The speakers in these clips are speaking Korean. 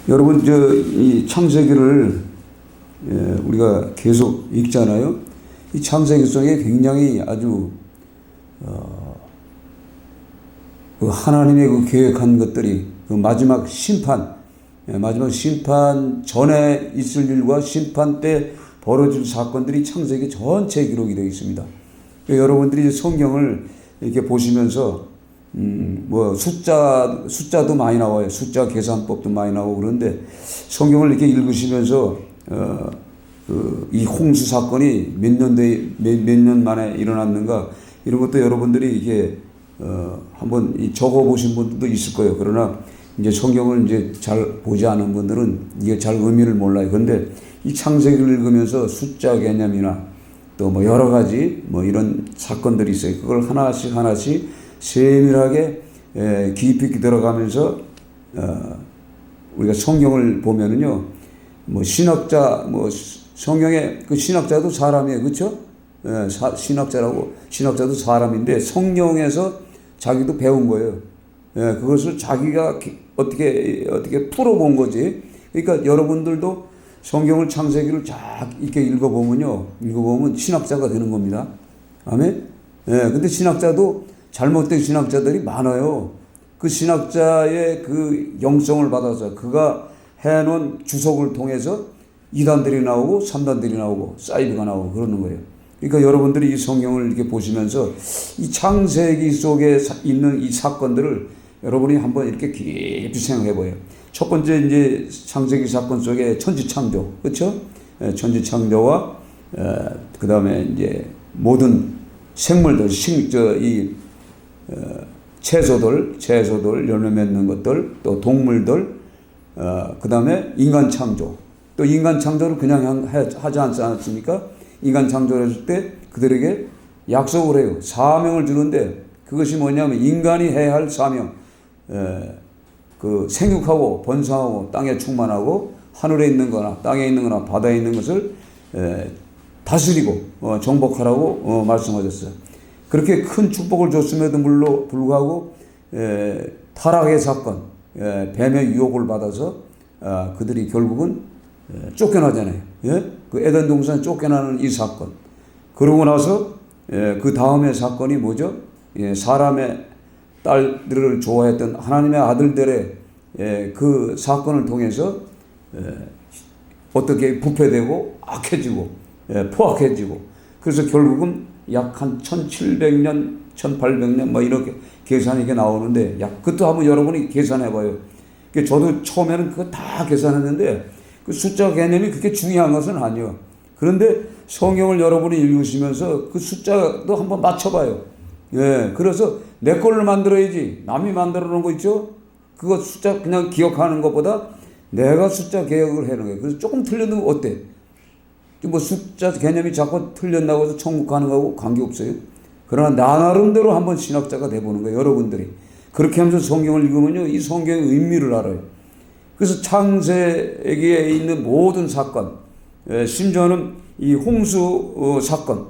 여러분 이 창세기를 우리가 계속 읽잖아요. 이 창세기 속에 굉장히 아주 그 하나님의 그 계획한 것들이 그 마지막 심판 전에 있을 일과 심판 때 벌어질 사건들이 창세기 전체에 기록이 되어 있습니다. 여러분들이 성경을 이렇게 보시면서 뭐 숫자도 많이 나와요. 숫자 계산법도 많이 나오고 그런데 성경을 이렇게 읽으시면서 이 홍수 사건이 몇 년 만에 일어났는가 이런 것도 여러분들이 이게 한번 적어 보신 분들도 있을 거예요. 그러나 이제 성경을 이제 잘 보지 않은 분들은 이게 잘 의미를 몰라요. 그런데 이 창세기를 읽으면서 숫자 개념이나 또 뭐 여러 가지 뭐 이런 사건들이 있어요. 그걸 하나씩 세밀하게 깊이 들어가면서 우리가 성경을 보면은요, 뭐 성경의 그 신학자도 사람이에요, 그렇죠? 신학자도 사람인데 성령에서 자기도 배운 거예요. 그것을 자기가 어떻게 풀어본 거지. 그러니까 여러분들도 성경을 창세기를 쫙 이렇게 읽어보면 신학자가 되는 겁니다. 아멘? 근데 신학자도 잘못된 신학자들이 많아요. 그 신학자의 그 영성을 받아서 그가 해놓은 주석을 통해서 2단들이 나오고 3단들이 나오고 사이드가 나오고 그러는 거예요. 그러니까 여러분들이 이 성경을 이렇게 보시면서 이 창세기 속에 있는 이 사건들을 여러분이 한번 이렇게 깊이 생각해 보여요. 첫 번째 이제 창세기 사건 속에 천지창조, 그렇죠? 천지창조와 그 다음에 이제 모든 생물들, 채소들, 열매 맺는 것들, 또 동물들, 그 다음에 인간 창조. 또 인간 창조를 그냥 하지 않지 않습니까? 인간 창조를 했을 때 그들에게 약속을 해요. 사명을 주는데 그것이 뭐냐면 인간이 해야 할 사명. 그 생육하고 번성하고 땅에 충만하고 하늘에 있는 거나 땅에 있는 거나 바다에 있는 것을 다스리고 정복하라고 말씀하셨어요. 그렇게 큰 축복을 줬음에도 불구하고 타락의 사건, 뱀의 유혹을 받아서 그들이 결국은 쫓겨나잖아요. 그 에덴 동산에 쫓겨나는 이 사건. 그러고 나서 그 다음의 사건이 뭐죠? 사람의 딸들을 좋아했던 하나님의 아들들의 그 사건을 통해서 어떻게 부패되고 악해지고 포악해지고 그래서 결국은 약 한 1700년, 1800년 뭐 이렇게 계산이 이게 나오는데 그것도 한번 여러분이 계산해봐요. 저도 처음에는 그거 다 계산했는데 그 숫자 개념이 그렇게 중요한 것은 아니에요. 그런데 성경을 여러분이 읽으시면서 그 숫자도 한번 맞춰봐요. 그래서 내 걸로 만들어야지. 남이 만들어 놓은 거 있죠? 그거 숫자 그냥 기억하는 것보다 내가 숫자 개혁을 해는 거예요. 그래서 조금 틀려도 어때? 뭐 숫자 개념이 자꾸 틀렸다고 해서 천국 가는 거하고 관계없어요. 그러나 나 나름대로 한번 신학자가 돼보는 거예요. 여러분들이. 그렇게 하면서 성경을 읽으면요. 이 성경의 의미를 알아요. 그래서 창세기에 있는 모든 사건, 심지어는 이 홍수 사건,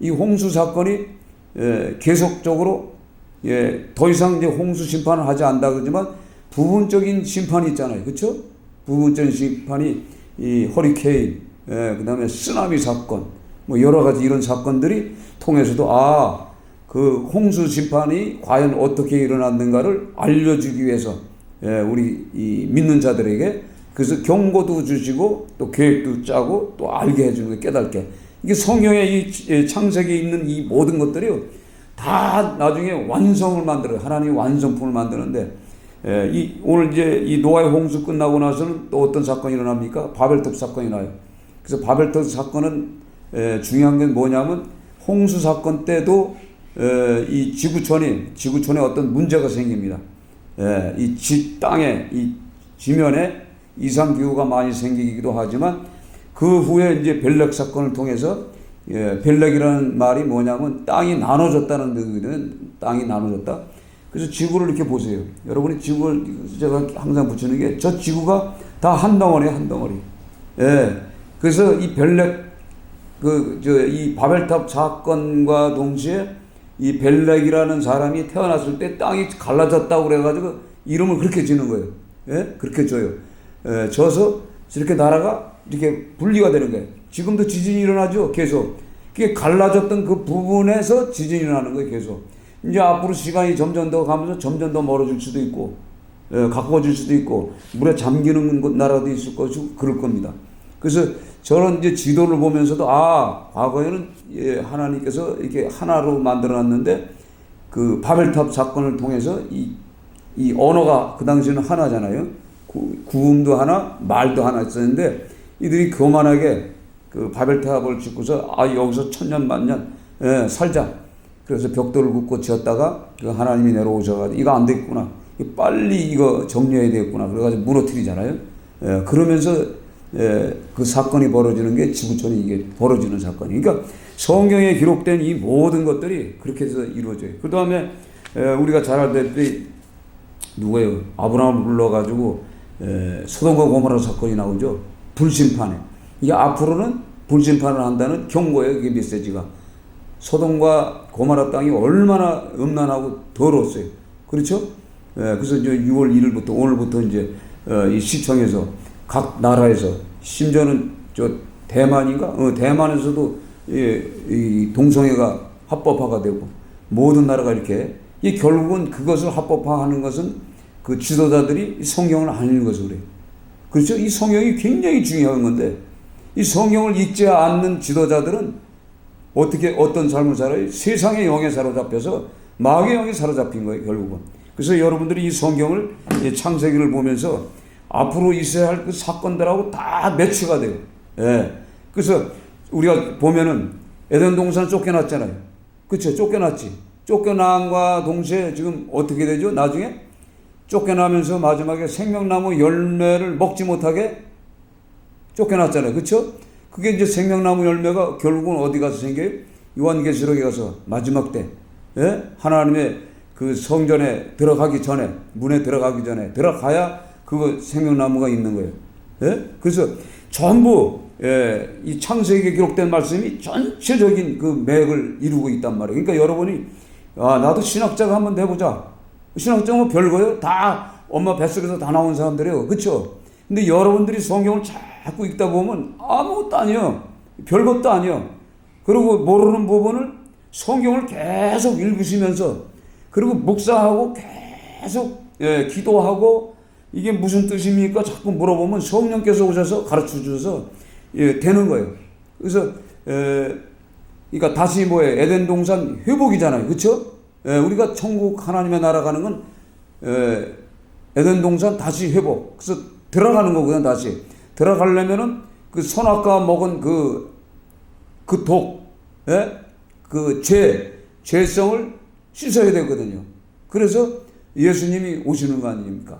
이 홍수 사건이 계속적으로 더 이상 이제 홍수 심판을 하지 않다 그러지만 부분적인 심판이 있잖아요. 그렇죠? 부분적인 심판이 이 허리케인, 그 다음에 쓰나미 사건, 뭐 여러 가지 이런 사건들이 통해서도 그 홍수 심판이 과연 어떻게 일어났는가를 알려주기 위해서 우리 이 믿는 자들에게 그래서 경고도 주시고 또 계획도 짜고 또 알게 해주는 거 깨닫게. 이게 성경의 이 창세기에 있는 이 모든 것들이요. 다 나중에 완성을 만들어요. 하나님이 완성품을 만드는데, 오늘 이제 이 노아의 홍수 끝나고 나서는 또 어떤 사건이 일어납니까? 바벨탑 사건이 나요. 그래서 바벨탑 사건은, 중요한 게 뭐냐면, 홍수 사건 때도, 이 지구촌에 어떤 문제가 생깁니다. 땅에, 이 지면에 이상기후가 많이 생기기도 하지만, 그 후에 이제 벨렉 사건을 통해서 벨렉이라는 말이 뭐냐면 땅이 나눠졌다는 뜻이거든요. 땅이 나눠졌다. 그래서 지구를 이렇게 보세요. 여러분이 지구를 제가 항상 붙이는 게 저 지구가 다 한 덩어리예요, 한 덩어리. 그래서 이 벨렉 이 바벨탑 사건과 동시에 이 벨렉이라는 사람이 태어났을 때 땅이 갈라졌다고 그래가지고 이름을 그렇게 지는 거예요. 예? 그렇게 져요. 져서 저렇게 나라가 이렇게 분리가 되는 거예요. 지금도 지진이 일어나죠. 계속. 그게 갈라졌던 그 부분에서 지진이 일어나는 거예요. 계속. 이제 앞으로 시간이 점점 더 가면서 점점 더 멀어질 수도 있고, 가까워질 수도 있고, 물에 잠기는 나라도 있을 것이고, 그럴 겁니다. 그래서 저는 이제 지도를 보면서도, 과거에는 하나님께서 이렇게 하나로 만들어 놨는데, 그 바벨탑 사건을 통해서 이 언어가 그 당시에는 하나잖아요. 구음도 하나, 말도 하나 있었는데, 이들이 교만하게 그 바벨탑을 짓고서 여기서 천년 만년 살자. 그래서 벽돌을 긋고 지었다가 그 하나님이 내려오셔가지고 이거 안 되겠구나. 빨리 이거 정리해야 되겠구나. 그래가지고 무너뜨리잖아요. 그러면서 그 사건이 벌어지는 게 지구촌이 이게 벌어지는 사건이. 그러니까 성경에 기록된 이 모든 것들이 그렇게 해서 이루어져요. 그 다음에 우리가 잘 알다시피 누구예요? 아브라함을 불러가지고 소돔과 고모라 사건이 나오죠. 불심판에. 이게 앞으로는 불심판을 한다는 경고예요. 이게 메시지가. 소돔과 고모라 땅이 얼마나 음란하고 더러웠어요. 그렇죠? 그래서 이제 6월 1일부터 오늘부터 이제 이 시청에서 각 나라에서 심지어는 저 대만인가? 대만에서도 이 동성애가 합법화가 되고 모든 나라가 이렇게 이 결국은 그것을 합법화하는 것은 그 지도자들이 성경을 안 읽는 것으로 그래요. 그렇죠? 이 성경이 굉장히 중요한 건데 이 성경을 읽지 않는 지도자들은 어떤 삶을 살아요? 세상의 영에 사로잡혀서 마귀의 영에 사로잡힌 거예요, 결국은. 그래서 여러분들이 이 성경을, 창세기를 보면서 앞으로 있어야 할 그 사건들하고 다 매치가 돼요. 그래서 우리가 보면은 에덴 동산 쫓겨났잖아요. 그쵸? 쫓겨났지. 쫓겨남과 동시에 지금 어떻게 되죠? 나중에 쫓겨나면서 마지막에 생명나무 열매를 먹지 못하게 쫓겨났잖아요. 그쵸? 그게 이제 생명나무 열매가 결국은 어디 가서 생겨요? 요한계시록에 가서 마지막 때, 하나님의 그 성전에 들어가기 전에, 문에 들어가기 전에 들어가야 그거 생명나무가 있는 거예요. 그래서 전부, 이 창세기에 기록된 말씀이 전체적인 그 맥을 이루고 있단 말이에요. 그러니까 여러분이, 나도 신학자가 한번 돼보자. 신학자가 뭐 별거예요? 다 엄마 뱃속에서 다 나온 사람들이에요. 그쵸? 근데 여러분들이 성경을 자꾸 읽다 보면 아무것도 아니에요. 별것도 아니에요. 그리고 모르는 부분을 성경을 계속 읽으시면서 그리고 묵상하고 계속 기도하고 이게 무슨 뜻입니까? 자꾸 물어보면 성령께서 오셔서 가르쳐 주셔서 되는 거예요. 그래서 그러니까 다시 뭐예요? 에덴 동산 회복이잖아요. 그렇죠? 우리가 천국 하나님의 나라 가는 건 에덴 동산 다시 회복. 그래서 들어가는 거거든. 다시 들어가려면은 그 선악과 먹은 그 독, 그 죄성을 씻어야 되거든요. 그래서 예수님이 오시는 거 아닙니까?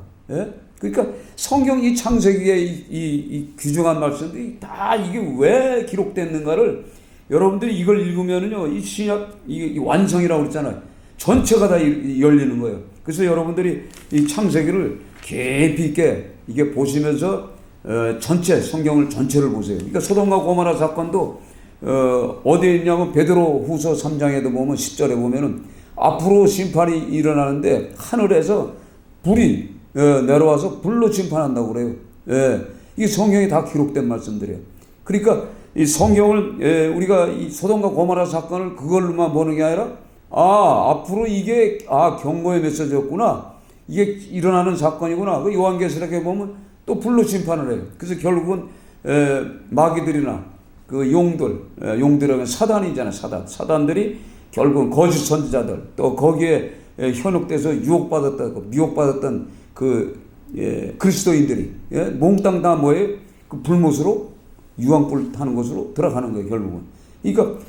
그러니까 성경 이 창세기에 이 귀중한 말씀들이 다 이게 왜 기록됐는가를 여러분들이 이걸 읽으면은요, 이 신약, 이 완성이라고 그랬잖아요. 전체가 다 열리는 거예요. 그래서 여러분들이 이 창세기를 깊이 있게 이게 보시면서 전체 성경을 전체를 보세요. 그러니까 소돔과 고모라 사건도 어디에 있냐면 베드로후서 3장에도 보면 10절에 보면은 앞으로 심판이 일어나는데 하늘에서 불이 내려와서 불로 심판한다고 그래요. 이 성경에 다 기록된 말씀들이에요. 그러니까 이 성경을 우리가 이 소돔과 고모라 사건을 그걸로만 보는 게 아니라 앞으로 이게 경고의 메시지였구나. 이게 일어나는 사건이구나. 그 요한계시록에 보면 또 불로 심판을 해요. 그래서 결국은 마귀들이나 그 용들은 사단이잖아요. 사단들이 결국은 거짓 선지자들 또 거기에 현혹돼서 유혹받았다고 미혹받았던 그리스도인들이 몽땅 다 뭐예요? 그 불못으로 유황불 타는 것으로 들어가는 거예요. 결국은. 그러니까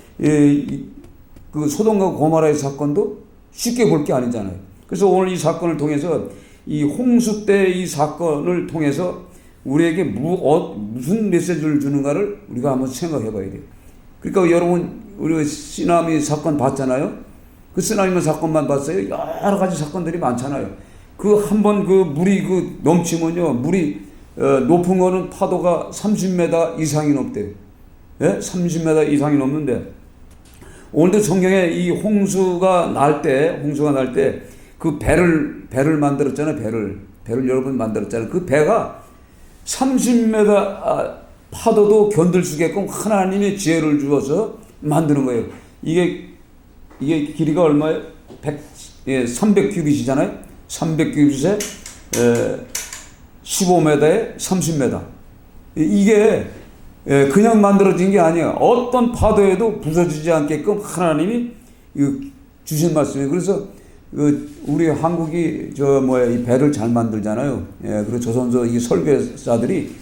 그 소돔과 고모라의 사건도 쉽게 볼 게 아니잖아요. 그래서 오늘 이 사건을 통해서 이 홍수 때 이 사건을 통해서 우리에게 무슨 메시지를 주는가를 우리가 한번 생각해 봐야 돼요. 그러니까 여러분, 우리 쓰나미 사건 봤잖아요? 그 쓰나미 사건만 봤어요? 여러 가지 사건들이 많잖아요. 그 한 번 그 물이 넘치면요, 물이 높은 거는 파도가 30m 이상이 넘대요. 30m 이상이 넘는데, 오늘도 성경에 이 홍수가 날 때 그 배를 만들었잖아요, 배를. 배를 여러 번 만들었잖아요. 그 배가 30m 파도도 견딜 수 있게끔 하나님의 지혜를 주어서 만드는 거예요. 이게 길이가 얼마예요? 300규빗이잖아요. 300규빗에 15m에 30m. 이게 그냥 만들어진 게 아니에요. 어떤 파도에도 부서지지 않게끔 하나님이 주신 말씀이에요. 그래서 우리 한국이 이 배를 잘 만들잖아요. 그리고 조선소 이 설계사들이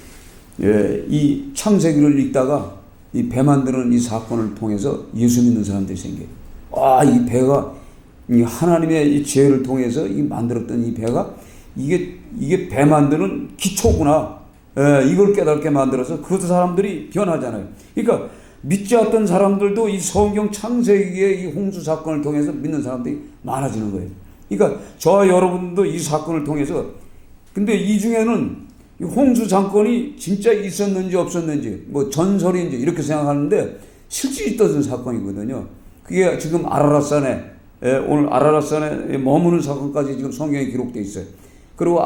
이 창세기를 읽다가 이 배 만드는 이 사건을 통해서 예수 믿는 사람들이 생겨요. 이 배가 이 하나님의 이 지혜를 통해서 이 만들었던 이 배가 이게 배 만드는 기초구나. 이걸 깨닫게 만들어서 그 사람들이 변하잖아요. 그러니까 믿지 않던 사람들도 이 성경 창세기의 이 홍수 사건을 통해서 믿는 사람들이 많아지는 거예요. 그러니까 저와 여러분도 이 사건을 통해서, 근데 이 중에는 이 홍수 사건이 진짜 있었는지 없었는지 뭐 전설인지 이렇게 생각하는데 실제 있었던 사건이거든요. 그게 지금 아라랏산에 오늘 아라랏산에 머무는 사건까지 지금 성경에 기록되어 있어요. 그리고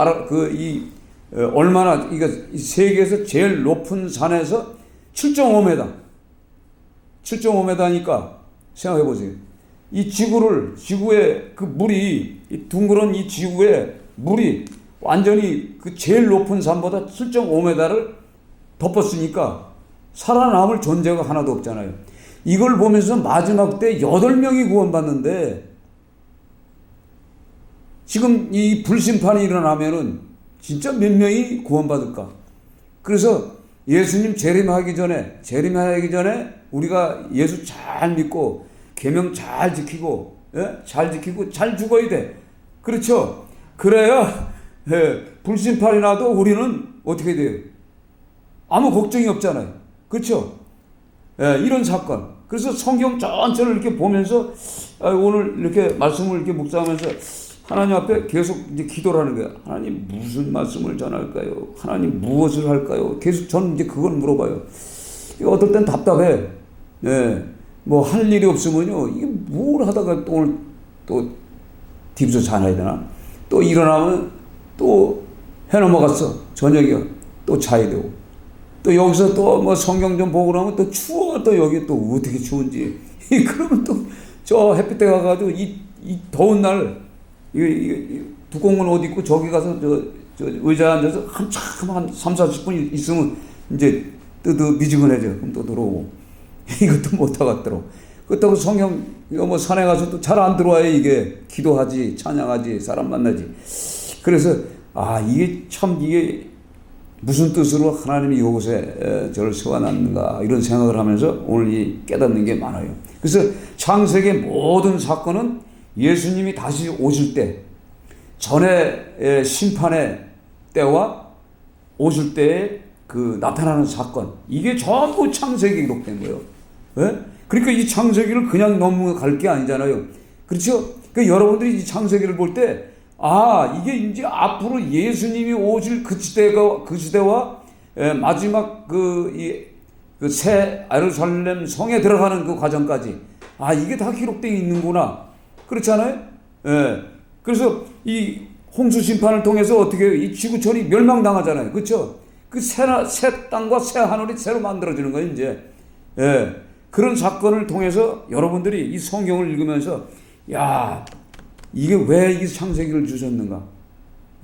얼마나 이 세계에서 제일 높은 산에서 7.5m니까 생각해 보세요. 이 지구의 그 물이, 이 둥그런 이 지구의 물이 완전히 그 제일 높은 산보다 7.5m를 덮었으니까 살아남을 존재가 하나도 없잖아요. 이걸 보면서 마지막 때 8명이 구원받는데, 지금 이 불심판이 일어나면은 진짜 몇 명이 구원받을까? 그래서 예수님 재림하기 전에 우리가 예수 잘 믿고 계명 잘 지키고 잘 죽어야 돼. 그렇죠? 그래야 불심판이 나도 우리는 어떻게 돼요? 아무 걱정이 없잖아요. 그렇죠? 이런 사건. 그래서 성경 전체를 이렇게 보면서 오늘 이렇게 말씀을 이렇게 묵상하면서 하나님 앞에 계속 이제 기도를 하는 거야. 하나님 무슨 말씀을 전할까요? 하나님 무엇을 할까요? 계속 저는 이제 그걸 물어봐요. 어떨 땐 답답해. 뭐 할 일이 없으면요. 이게 뭘 하다가 또 딥스 자야 되나? 또 일어나면 또 해 넘어갔어. 저녁이야. 또 자야 되고. 또 여기서 또 뭐 성경 좀 보고 그러면 또 추워. 또 여기 또 어떻게 추운지. 그러면 또 저 햇빛에 가가지고 이 더운 날 두꺼운 옷 입고 저기 가서 저 의자에 앉아서 한참 한 30-40분 있으면 이제 미지근해져. 그럼 또 들어오고. 이것도 못하겠더라고. 그렇다고 성경 뭐 산에 가서 또 잘 안 들어와요. 이게 기도하지, 찬양하지, 사람 만나지. 그래서 이게 무슨 뜻으로 하나님이 이곳에 저를 세워놨는가 이런 생각을 하면서 오늘 깨닫는 게 많아요. 그래서 창세기의 모든 사건은 예수님이 다시 오실 때, 전에 심판의 때와 오실 때에 그 나타나는 사건, 이게 전부 창세기에 기록된 거예요. 그러니까 이 창세기를 그냥 넘어갈 게 아니잖아요. 그렇죠? 그러니까 여러분들이 이 창세기를 볼 때, 이게 이제 앞으로 예수님이 오실 그 시대와 마지막 그 새 예루살렘 성에 들어가는 그 과정까지, 이게 다 기록되어 있는구나. 그렇잖아요? 그래서 이 홍수 심판을 통해서 어떻게 이 지구촌이 멸망당하잖아요. 그렇죠? 그 새 땅과 새 하늘이 새로 만들어지는 거예요, 이제. 그런 사건을 통해서 여러분들이 이 성경을 읽으면서, 이게 왜 이 창세기를 주셨는가?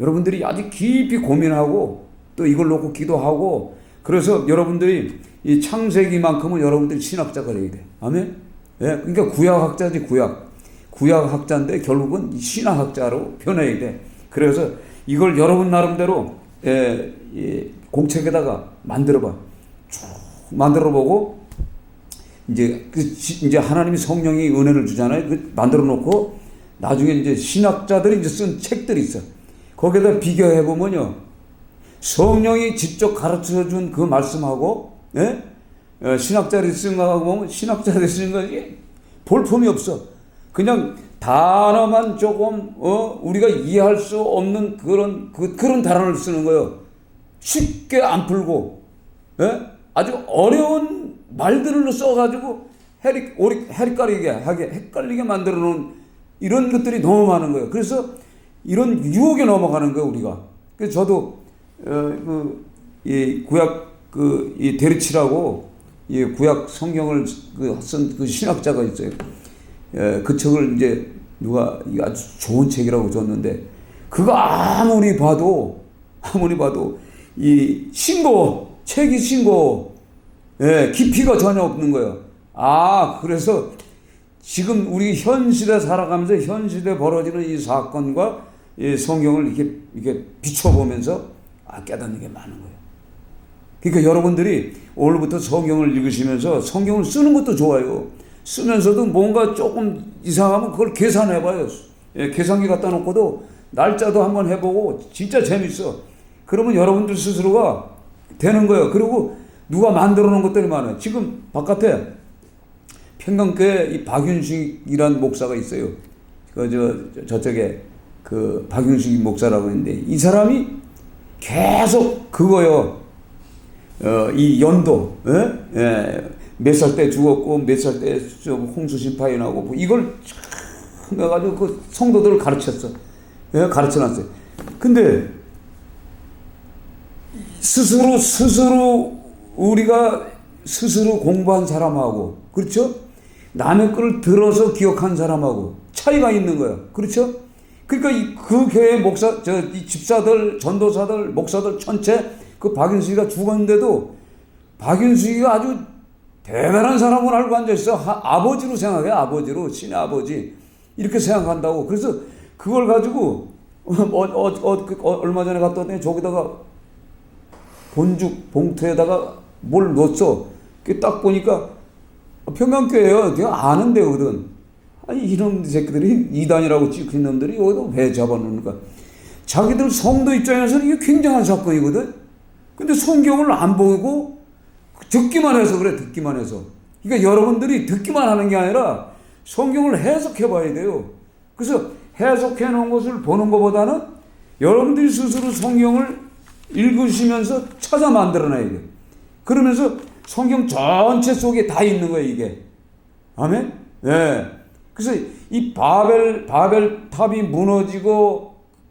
여러분들이 아주 깊이 고민하고 또 이걸 놓고 기도하고, 그래서 여러분들이 이 창세기만큼은 여러분들이 신학자가 돼야 돼. 아멘? 그러니까 구약학자지, 구약학자인데 결국은 신학학자로 변해야 돼. 그래서 이걸 여러분 나름대로 공책에다가 만들어봐. 쭉 만들어보고 이제 하나님이 성령이 은혜를 주잖아요. 그 만들어 놓고 나중에 이제 신학자들이 이제 쓴 책들이 있어. 거기에다 비교해 보면요, 성령이 직접 가르쳐 준 그 말씀하고 신학자들이 쓴 거하고 보면 신학자들이 쓴 것이 볼품이 없어. 그냥 단어만 조금 우리가 이해할 수 없는 그런 단어를 쓰는 거예요. 쉽게 안 풀고 아주 어려운 말들을 써가지고 헷갈리게 만들어 놓은 이런 것들이 너무 많은 거예요. 그래서 이런 유혹에 넘어가는 거예요, 우리가. 그래서 저도 이 구약 이 데르치라고 이 구약 성경을 쓴 그 신학자가 있어요. 그 책을 이제 누가 아주 좋은 책이라고 줬는데 그거 아무리 봐도 이 책이 싱거워. 깊이가 전혀 없는 거예요. 그래서 지금 우리 현 시대 살아가면서 현 시대 벌어지는 이 사건과 이 성경을 이렇게 비춰보면서 깨닫는 게 많은 거예요. 그러니까 여러분들이 오늘부터 성경을 읽으시면서 성경을 쓰는 것도 좋아요. 쓰면서도 뭔가 조금 이상하면 그걸 계산해봐요. 계산기 갖다 놓고도 날짜도 한번 해보고 진짜 재밌어. 그러면 여러분들 스스로가 되는 거예요. 그리고 누가 만들어 놓은 것들이 많아요. 지금 바깥에 평강교회 이 박윤식이란 목사가 있어요. 저쪽에 그 박윤식 목사라고 있는데 이 사람이 계속 그거요. 이 연도, 몇 살 때 죽었고 몇 살 때 홍수 심판이 나고 뭐 이걸 해가지고 그 성도들을 가르쳤어. 가르쳐놨어요. 근데 우리가 스스로 공부한 사람하고, 그렇죠? 남의 걸 들어서 기억한 사람하고 차이가 있는 거예요. 그렇죠? 그러니까 그 교회 이 집사들, 전도사들, 목사들 전체 그 박윤수이가 죽었는데도 박윤수이가 아주 대단한 사람을 알고 앉아있어. 아버지로 생각해. 아버지로. 신의 아버지. 이렇게 생각한다고. 그래서 그걸 가지고 얼마 전에 갔다 왔더니 저기다가 봉투에다가 뭘 넣었어. 딱 보니까 평강교회예요. 내가 아는 데거든. 이런 새끼들이 이단이라고 찍힌 놈들이 여기다 왜 잡아놓는가. 자기들 성도 입장에서는 이게 굉장한 사건이거든. 근데 성경을 안 보고 듣기만 해서 그래. 듣기만 해서. 그러니까 여러분들이 듣기만 하는 게 아니라 성경을 해석해 봐야 돼요. 그래서 해석해 놓은 것을 보는 것보다는 여러분들이 스스로 성경을 읽으시면서 찾아 만들어내야 돼요. 그러면서 성경 전체 속에 다 있는 거예요, 이게. 아멘? 그래서 이 바벨탑이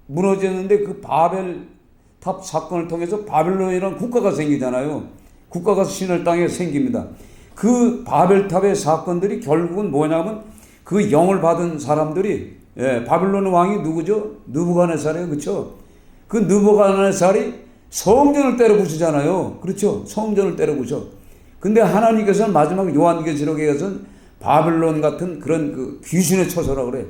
무너졌는데 그 바벨탑 사건을 통해서 바벨론이라는 국가가 생기잖아요. 국가가 신을 땅에 생깁니다. 그 바벨탑의 사건들이 결국은 뭐냐면 그 영을 받은 사람들이 바벨론 왕이 누구죠? 느부갓네살이에요. 그렇죠? 그 느부갓네살이 성전을 때려 부수잖아요. 그렇죠? 성전을 때려 부셔. 근데 하나님께서는 마지막 요한계시록에서는 바벨론 같은 그런 그 귀신의 처소라고 그래.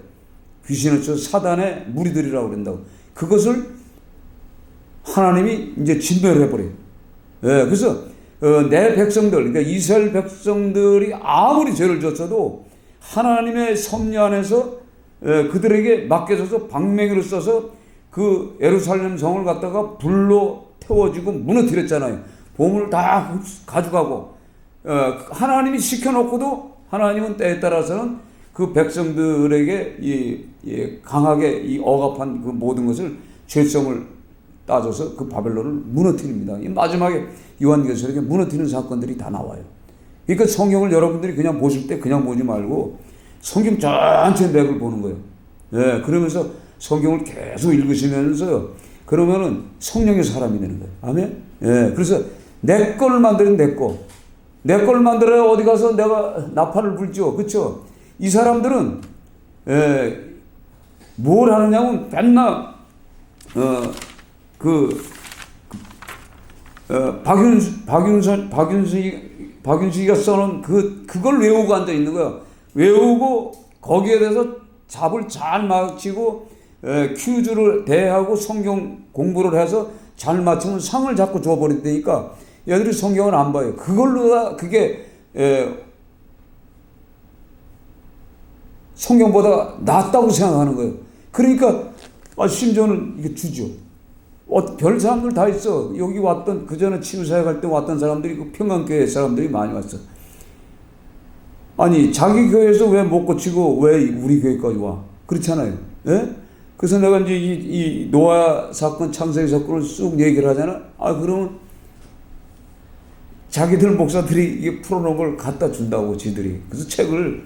귀신의 처소, 사단의 무리들이라고 그런다고. 그것을 하나님이 이제 진멸을 해버려요. 그래서 내 백성들, 그러니까 이스라엘 백성들이 아무리 죄를 졌어도 하나님의 섭리 안에서 그들에게 맡겨져서 방맹이를 써서 그 예루살렘 성을 갖다가 불로 태워지고 무너뜨렸잖아요. 보물을 다 가져가고 하나님이 시켜놓고도 하나님은 때에 따라서는 그 백성들에게 강하게 이 억압한 그 모든 것을 죄성을 따져서 그 바벨론을 무너뜨립니다. 마지막에 요한계시록에 무너뜨리는 사건들이 다 나와요. 그러니까 성경을 여러분들이 그냥 보실 때 그냥 보지 말고 성경 전체 맥을 보는 거예요. 그러면서 성경을 계속 읽으시면서 그러면은 성령의 사람이 되는 거예요. 아멘? 그래서 내 거를 만드는 내 거를 만들어야 어디 가서 내가 나팔을 불죠. 그렇죠? 이 사람들은 뭘 하느냐면 맨날 박윤식이가 써놓은 그걸 외우고 앉아 있는 거야. 외우고 거기에 대해서 답을 잘 맞히고 퀴즈를 대하고 성경 공부를 해서 잘 맞추면 상을 자꾸 줘버린다니까 얘들이 성경을 안 봐요. 그걸로 그게 성경보다 낫다고 생각하는 거예요. 그러니까 심지어는 이게 주죠. 별 사람들 다 있어. 여기 왔던 그 전에 치유사역 할 때 왔던 사람들이 그 평강교회 사람들이 많이 왔어. 아니 자기 교회에서 왜 못 고치고 왜 우리 교회까지 와? 그렇잖아요. 그래서 내가 이제 이 노아 사건, 창세기 사건을 쑥 얘기를 하잖아. 그러면 자기들 목사들이 이게 풀어놓은 걸 갖다 준다고 지들이. 그래서 책을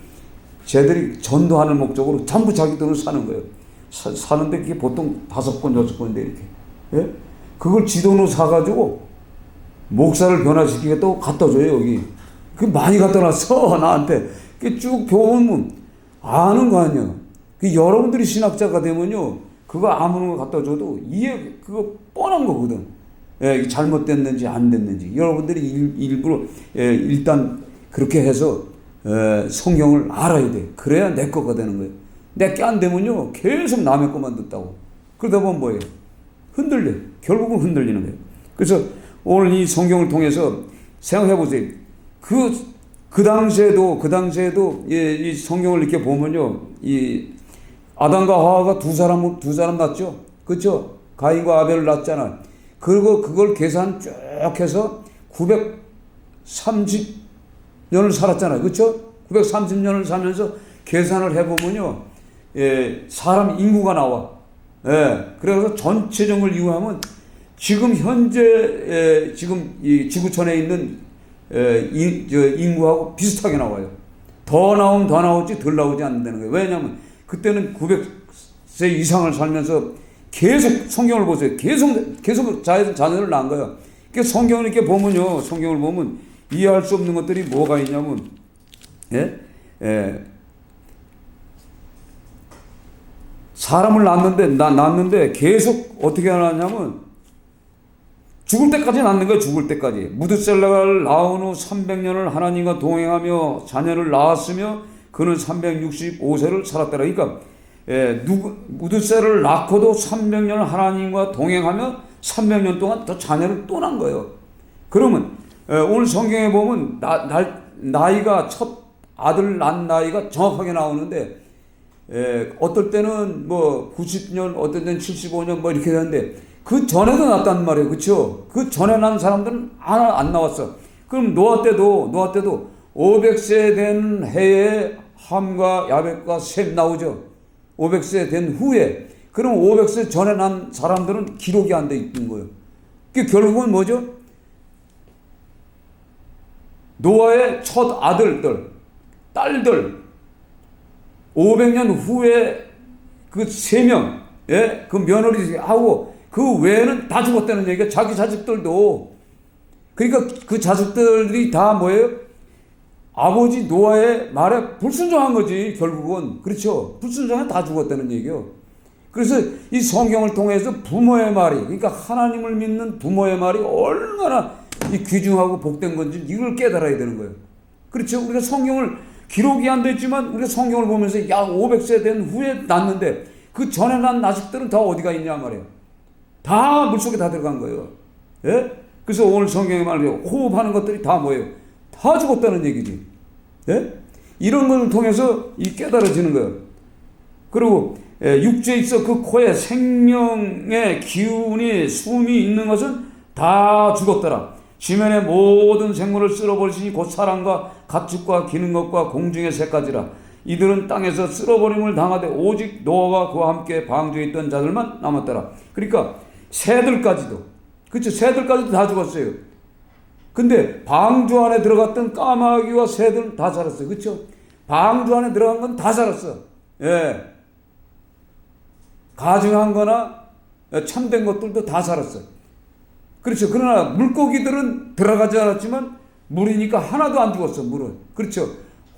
쟤들이 전도하는 목적으로 전부 자기 돈을 사는 거예요. 사는데 그게 보통 5권, 6권인데 이렇게. 그걸 지도로 사가지고 목사를 변화시키겠다고 갖다 줘요, 여기. 그 많이 갖다 놨어, 나한테. 그 쭉 보면 아는 거 아니야. 그 여러분들이 신학자가 되면요, 그거 아무나 갖다 줘도 그거 뻔한 거거든. 예, 잘못됐는지 안 됐는지. 여러분들이 일부러, 일단 그렇게 해서, 성경을 알아야 돼. 그래야 내 거가 되는 거예요. 내 게 안 되면요, 계속 남의 것만 듣다고. 그러다 보면 뭐예요? 흔들려. 결국은 흔들리는 거예요. 그래서 오늘 이 성경을 통해서 생각해 보세요. 그 당시에도 이 성경을 이렇게 보면요, 이 아담과 하와가 두 사람 낳았죠. 그렇죠? 가인과 아벨을 낳았잖아. 그리고 그걸 계산 쭉 해서 930년을 살았잖아요. 그렇죠? 930년을 살면서 계산을 해보면요, 사람 인구가 나와. 그래서 전체적으로 이용하면 지금 현재 지금 이 지구촌에 있는 인구하고 비슷하게 나와요. 더 나올지 덜 나오지 않는다는 거예요. 왜냐하면 그때는 900세 이상을 살면서 계속 성경을 보세요. 계속 자녀를 낳은 거예요. 그러니까 성경을 이렇게 보면요, 성경을 보면 이해할 수 없는 것들이 뭐가 있냐면, 사람을 낳는데 계속 어떻게 하냐면 죽을 때까지 낳는 거예요. 죽을 때까지. 무드셀라를 낳은 후 300년을 하나님과 동행하며 자녀를 낳았으며 그는 365세를 살았더라. 그러니까 무드셀라를 낳고도 300년을 하나님과 동행하며 300년 동안 또 자녀를 또 낳은 거예요. 그러면 오늘 성경에 보면 나이가 첫 아들 낳은 나이가 정확하게 나오는데, 어떨 때는 뭐 90년, 어떨 때는 75년 뭐 이렇게 되는데 그 전에도 낳았단 말이에요. 그렇죠? 그 전에 낳은 사람들은 안 나왔어. 그럼 노아 때도 500세 된 해에 함과 야벳과 셈 나오죠. 500세 된 후에. 그럼 500세 전에 난 사람들은 기록이 안 돼 있는 거예요. 그 결국은 뭐죠? 노아의 첫 아들들, 딸들, 500년 후에 그 3명, 그 며느리 하고 그 외에는 다 죽었다는 얘기가, 자기 자식들도. 그러니까 그 자식들이 다 뭐예요? 아버지 노아의 말에 불순종한 거지, 결국은. 그렇죠? 불순종해 다 죽었다는 얘기요. 그래서 이 성경을 통해서 부모의 말이, 그러니까 하나님을 믿는 부모의 말이 얼마나 이 귀중하고 복된 건지 이걸 깨달아야 되는 거예요. 그렇죠? 우리가 성경을 기록이 안 됐지만 우리가 성경을 보면서 약 500세 된 후에 낳는데 그 전에 난 자식들은 다 어디가 있냐 말이에요. 다 물속에 다 들어간 거예요. 예? 그래서 오늘 성경에 말해요. 호흡하는 것들이 다 뭐예요? 다 죽었다는 얘기지. 예? 이런 것을 통해서 이 깨달아지는 거예요. 그리고 육지에 있어 그 코에 생명의 기운이 숨이 있는 것은 다 죽었더라. 지면의 모든 생물을 쓸어버리시니 곧 사람과 가축과 기는 것과 공중의 새까지라. 이들은 땅에서 쓸어버림을 당하되 오직 노아와 그와 함께 방주에 있던 자들만 남았더라. 그러니까 새들까지도, 그렇죠? 새들까지도 다 죽었어요. 근데 방주 안에 들어갔던 까마귀와 새들은 다 살았어요. 그렇죠? 방주 안에 들어간 건 다 살았어. 예. 가증한 거나 참된 것들도 다 살았어. 그렇죠. 그러나 물고기들은 들어가지 않았지만 물이니까 하나도 안 죽었어, 물은. 그렇죠.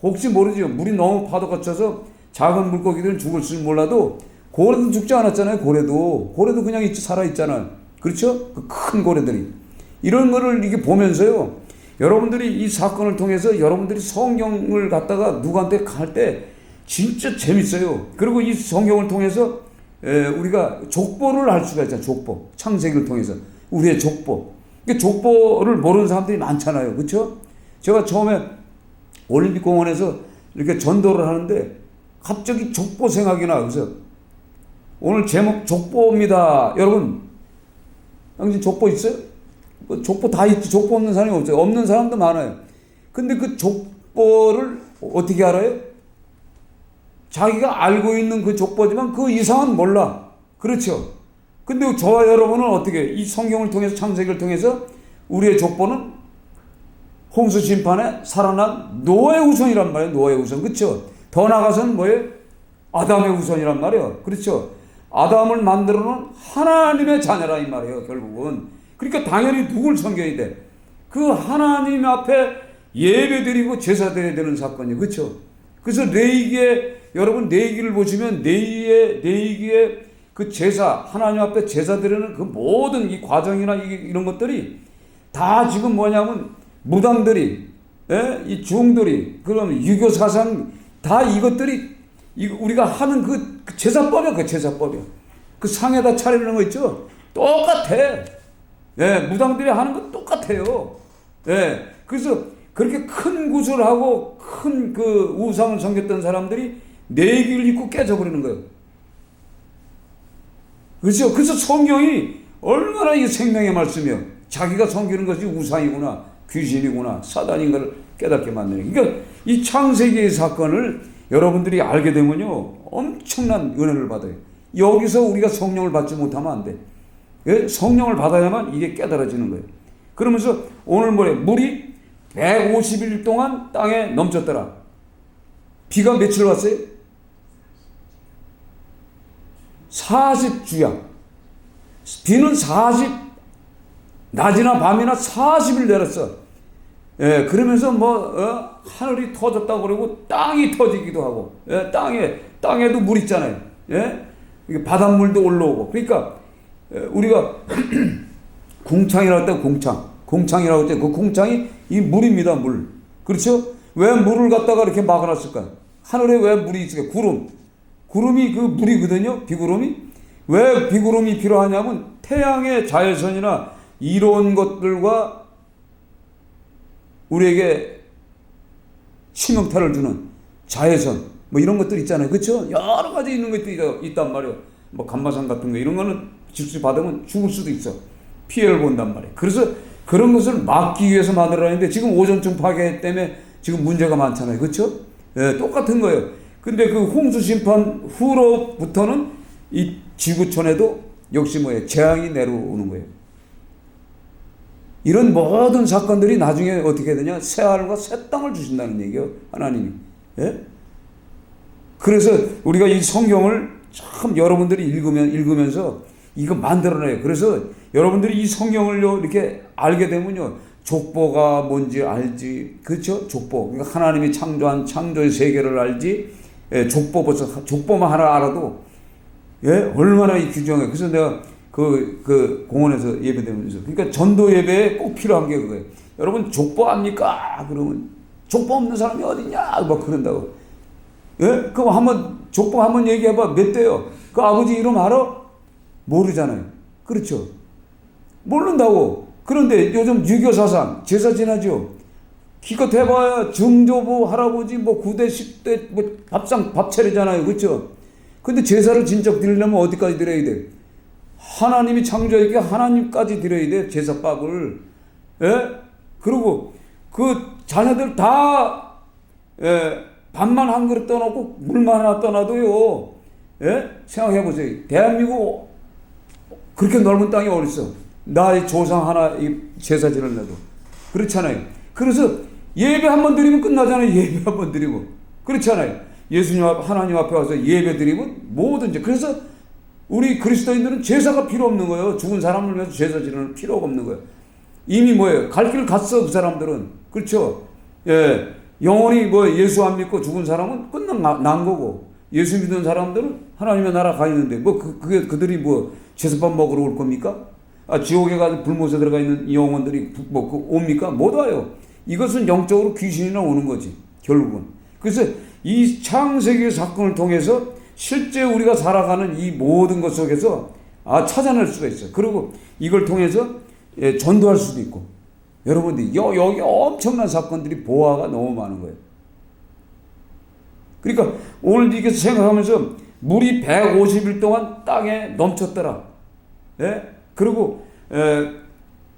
혹시 모르죠. 물이 너무 파도가 쳐서 작은 물고기들은 죽을 줄 몰라도 고래도 죽지 않았잖아요. 고래도 그냥 살아있잖아요. 그렇죠? 그 큰 고래들이. 이런 거를 이게 보면서요, 여러분들이 이 사건을 통해서 여러분들이 성경을 갖다가 누구한테 갈 때 진짜 재밌어요. 그리고 이 성경을 통해서 우리가 족보를 알 수가 있잖아요. 족보. 창세기를 통해서. 우리의 족보. 족보를 모르는 사람들이 많잖아요. 그렇죠? 제가 처음에 올림픽 공원에서 이렇게 전도를 하는데 갑자기 족보 생각이 나. 그래서 오늘 제목 족보입니다. 여러분, 당신 족보 있어요? 족보 다 있지. 족보 없는 사람이 없어요. 없는 사람도 많아요. 근데 그 족보를 어떻게 알아요? 자기가 알고 있는 그 족보지만 그 이상은 몰라. 그렇죠? 근데 저와 여러분은 어떻게, 이 성경을 통해서, 창세기를 통해서 우리의 족보는 홍수 심판에 살아난 노아의 후손이란 말이에요. 노아의 후손. 그렇죠? 더 나아가서는 뭐예요? 아담의 후손이란 말이에요. 그렇죠? 아담을 만들어 놓은 하나님의 자녀라 이 말이에요, 결국은. 그러니까 당연히 누굴 섬겨야 돼? 그 하나님 앞에 예배드리고 제사 드려야 되는 사건이에요. 그렇죠? 그래서 레위기에 여러분 레위기를 보시면 레위기에 그 제사, 하나님 앞에 제사 드리는 그 모든 이 과정이나 이런 것들이 다 지금 뭐냐면 무당들이, 이 중들이, 그럼 유교 사상 다 이것들이 우리가 하는 그 제사법이야, 그 제사법이야. 그 상에다 차리는 거 있죠? 똑같아. 무당들이 하는 거 똑같아요. 그래서 그렇게 큰 구슬하고 큰 그 우상을 섬겼던 사람들이 내기를 입고 깨져버리는 거예요. 그렇죠? 그래서 성경이 얼마나 이 생명의 말씀이요. 자기가 섬기는 것이 우상이구나, 귀신이구나, 사단인가를 깨닫게 만드는. 그러니까 이 창세기의 사건을 여러분들이 알게 되면요, 엄청난 은혜를 받아요. 여기서 우리가 성령을 받지 못하면 안 돼. 성령을 받아야만 이게 깨달아지는 거예요. 그러면서 오늘 물이 150일 동안 땅에 넘쳤더라. 비가 며칠 왔어요? 40주야. 비는 낮이나 밤이나 40일 내렸어. 그러면서 하늘이 터졌다고 그러고 땅이 터지기도 하고, 땅에도 물 있잖아요. 이게 바닷물도 올라오고. 그러니까 우리가 궁창이라고 할 때 공창이라고 할 때 그 공창이 이 물입니다, 물. 그렇죠? 왜 물을 갖다가 이렇게 막아놨을까? 하늘에 왜 물이 있을까? 구름이 그 물이거든요, 비구름이. 왜 비구름이 필요하냐면 태양의 자외선이나 이런 것들과 우리에게 치명타를 주는 자외선, 이런 것들 있잖아요. 그렇죠? 여러 가지 있는 것들이 있단 말이에요. 감마상 같은 거, 이런 거는 직접 받으면 죽을 수도 있어. 피해를 본단 말이에요. 그래서 그런 것을 막기 위해서 만들어놨는데 지금 오존층 파괴 때문에 지금 문제가 많잖아요. 그렇죠? 똑같은 거예요. 근데 그 홍수 심판 후로부터는 이 지구촌에도 역시 재앙이 내려오는 거예요. 이런 모든 사건들이 나중에 어떻게 되냐? 새 하늘과 새 땅을 주신다는 얘기예요, 하나님이. 그래서 우리가 이 성경을 참 여러분들이 읽으면서 이거 만들어내요. 그래서 여러분들이 이 성경을 이렇게 알게 되면요, 족보가 뭔지 알지. 그렇죠? 족보. 그러니까 하나님이 창조한 창조의 세계를 알지. 족보만 하나 알아도, 얼마나 이 규정해. 그래서 내가 그 공원에서 예배드리면서, 그러니까 전도 예배에 꼭 필요한 게 그거예요. 여러분 족보 압니까? 그러면 족보 없는 사람이 어딨냐? 그런다고. 그럼 족보 한번 얘기해봐. 몇 대요? 그 아버지 이름 알아? 모르잖아요. 그렇죠? 모른다고. 그런데 요즘 유교 사상, 제사 지나죠? 기껏 해봐야 증조부, 할아버지, 9대, 10대, 밥 차리잖아요. 그렇죠? 근데 제사를 진짜 드리려면 어디까지 드려야 돼? 하나님이 창조했기에 하나님까지 드려야 돼, 제사밥을. 그리고 그 자녀들 다, 밥만 한 그릇 떠놓고 물만 하나 떠나도요, 생각해보세요. 대한민국 그렇게 넓은 땅이 어딨어? 나의 조상 하나 제사 지내려도. 그렇잖아요. 그래서 예배 한번 드리면 끝나잖아요. 예배 한번 드리고. 그렇잖아요. 예수님 하나님 앞에 와서 예배 드리면 뭐든지. 그래서 우리 그리스도인들은 제사가 필요 없는 거예요. 죽은 사람을 위해서 제사 지내는 필요가 없는 거예요. 이미 갈 길 갔어, 그 사람들은. 그렇죠? 영원히 예수 안 믿고 죽은 사람은 난 거고, 예수 믿는 사람들은 하나님의 나라 가 있는데, 그들이 제사밥 먹으러 올 겁니까? 지옥에 가서 불못에 들어가 있는 영혼들이 옵니까? 못 와요. 이것은 영적으로 귀신이나 오는 거지, 결국은. 그래서 이 창세기 사건을 통해서 실제 우리가 살아가는 이 모든 것 속에서 찾아낼 수가 있어요. 그리고 이걸 통해서 전도할 수도 있고. 여러분들, 여기 엄청난 사건들이 보화가 너무 많은 거예요. 그러니까 오늘 이렇게 생각하면서 물이 150일 동안 땅에 넘쳤더라. 그리고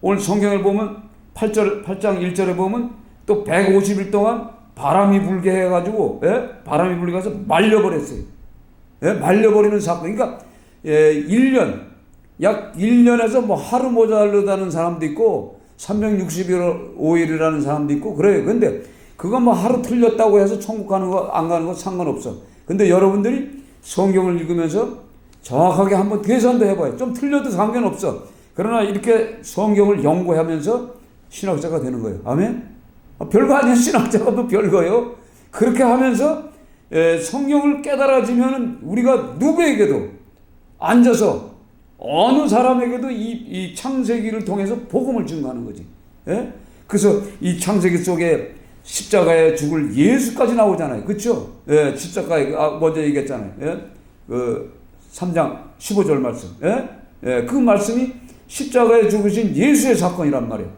오늘 성경을 보면 8장 1절에 보면 또 150일 동안 바람이 불게 해가지고, 바람이 불게 해서 말려버렸어요. 말려버리는 사건. 그러니까 1년, 약 1년에서 하루 모자르다는 사람도 있고 365일이라는 사람도 있고 그래요. 근데 그거 하루 틀렸다고 해서 천국 가는 거 안 가는 거 상관없어. 근데 여러분들이 성경을 읽으면서 정확하게 한번 계산도 해봐요. 좀 틀려도 상관없어. 그러나 이렇게 성경을 연구하면서 신학자가 되는 거예요. 아멘? 별거 아니야. 신학자가 뭐 별거요. 그렇게 하면서 성경을 깨달아지면 우리가 누구에게도 앉아서 어느 사람에게도 이 창세기를 통해서 복음을 증거하는 거지. 예? 그래서 이 창세기 속에 십자가에 죽을 예수까지 나오잖아요. 그렇죠? 예, 십자가에 먼저 얘기했잖아요. 예? 그 3장 15절 말씀. 예? 예, 그 말씀이 십자가에 죽으신 예수의 사건이란 말이에요.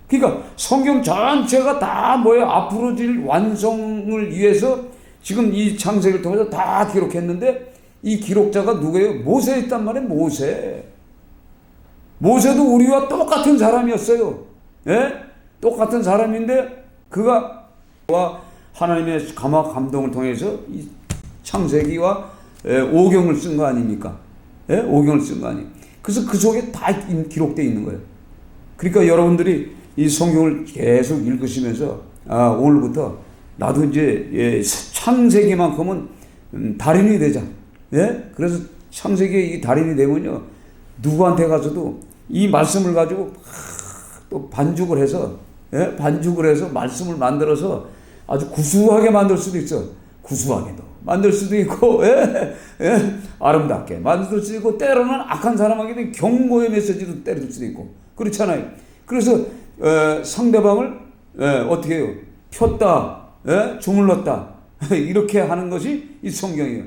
그러니까 성경 전체가 다 뭐예요? 앞으로 질 완성을 위해서 지금 이 창세기를 통해서 다 기록했는데 이 기록자가 누구예요? 모세였단 말이에요. 모세도 우리와 똑같은 사람이었어요. 예? 똑같은 사람인데 그가 하나님의 감화 감동을 통해서 이 창세기와 오경을 쓴 거 아닙니까? 예? 오경을 쓴 거 아니에요. 그래서 그 속에 다 기록되어 있는 거예요. 그러니까 여러분들이 이 성경을 계속 읽으시면서 오늘부터 나도 이제 창세기만큼은 달인이 되자. 예? 그래서 창세기의 이 달인이 되면요 누구한테 가서도 이 말씀을 가지고 또 반죽을 해서 말씀을 만들어서 아주 구수하게 만들 수도 있어. 구수하게도 만들 수도 있고 아름답게 만들 수도 있고 때로는 악한 사람에게는 경고의 메시지도 때릴 수도 있고 그렇잖아요. 그래서 상대방을 어떻게 해요? 폈다, 주물렀다 이렇게 하는 것이 이 성경이에요.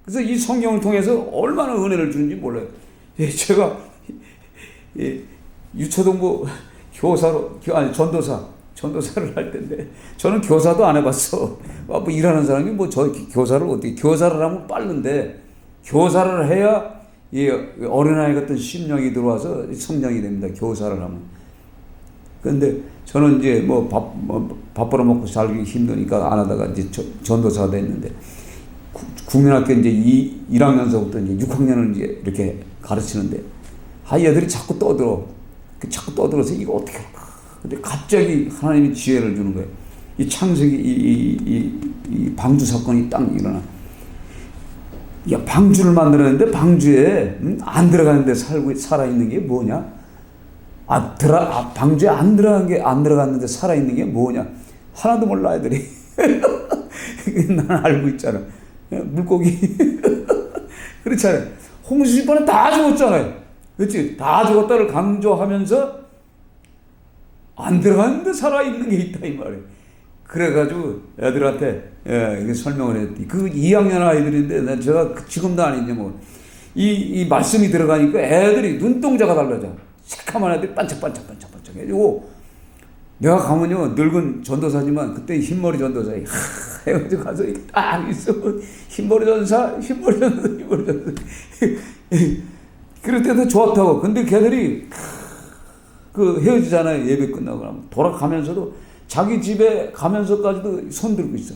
그래서 이 성경을 통해서 얼마나 은혜를 주는지 몰라요. 제가 유초동부 전도사를 할 텐데 저는 교사도 안 해봤어. 뭐 일하는 사람이 저 교사를 어떻게 교사를 하면 빠른데 교사를 해야 이 어린아이 같은 심령이 들어와서 성장이 됩니다. 교사를 하면. 그런데 저는 이제 밥 벌어먹고 살기 힘드니까 안 하다가 이제 전도사가 됐는데 국민학교 이제 1학년서부터 이제 6학년을 이제 이렇게 가르치는데 얘들이 자꾸 떠들어서 이거 어떻게 할까? 근데 갑자기 하나님이 지혜를 주는 거예요. 이 창세기 이 방주 사건이 딱 일어나. 야, 방주를 만들었는데 방주에 안 들어가는데 살아 있는 게 뭐냐? 방주에 안 들어갔는데 살아 있는 게 뭐냐? 하나도 몰라 애들이. 난 알고 있잖아. 물고기. 그렇잖아요. 홍수지번에 다 죽었잖아요. 그렇지? 다 죽었다를 강조하면서 안 들어갔는데 살아있는 게 있다 이 말이에요. 그래가지고 애들한테 이렇게 설명을 했더니 그 2학년 아이들인데 제가 지금도 아닌지 이 말씀이 들어가니까 애들이 눈동자가 달라져. 새카만 애들이 반짝반짝 해가지고 내가 가면요 늙은 전도사지만 그때 흰머리 전도사 해가지고 가서 딱 있어. 흰머리 전사 그럴 때도 좋다고. 근데 걔들이 헤어지잖아요. 예배 끝나고 나면 돌아가면서도 자기 집에 가면서까지도 손 들고 있어.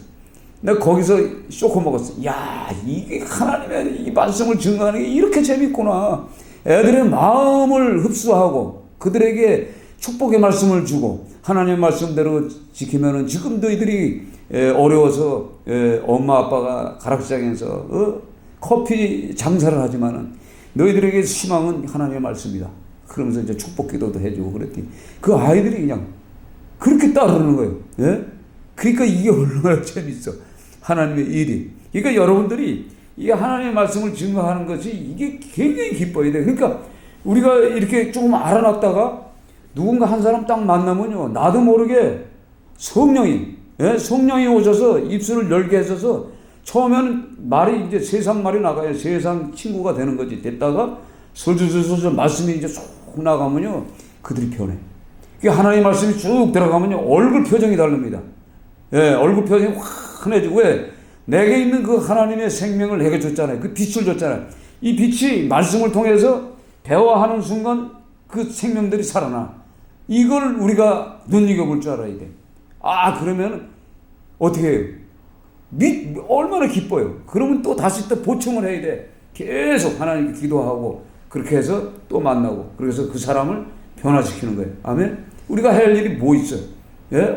내가 거기서 쇼크 먹었어. 야, 이게 하나님의 이 말씀을 증거하는 게 이렇게 재밌구나. 애들의 마음을 흡수하고 그들에게 축복의 말씀을 주고 하나님의 말씀대로 지키면은 지금 너희들이 어려워서 엄마 아빠가 가락시장에서 커피 장사를 하지만은 너희들에게 희망은 하나님의 말씀이다. 그러면서 이제 축복 기도도 해주고 그랬더니 그 아이들이 그냥 그렇게 따르는 거예요. 예? 그러니까 이게 얼마나 재밌어. 하나님의 일이. 그러니까 여러분들이 이 하나님의 말씀을 증거하는 것이 이게 굉장히 기뻐야 돼. 그러니까 우리가 이렇게 조금 알아놨다가 누군가 한 사람 딱 만나면요. 나도 모르게 성령이 오셔서 입술을 열게 해서 처음에는 말이 이제 세상 말이 나가요. 세상 친구가 되는 거지. 됐다가 슬슬 말씀이 이제 쏙 나가면요. 그들이 변해. 하나님의 말씀이 쭉 들어가면요. 얼굴 표정이 다릅니다. 얼굴 표정이 환해지고 왜? 내게 있는 그 하나님의 생명을 내게 줬잖아요. 그 빛을 줬잖아요. 이 빛이 말씀을 통해서 대화하는 순간 그 생명들이 살아나. 이걸 우리가 눈여겨볼 줄 알아야 돼. 그러면 어떻게 해요? 얼마나 기뻐요. 그러면 또 다시 또 보충을 해야 돼. 계속 하나님께 기도하고 그렇게 해서 또 만나고 그래서 그 사람을 변화시키는 거예요. 아멘. 우리가 할 일이 뭐 있어요?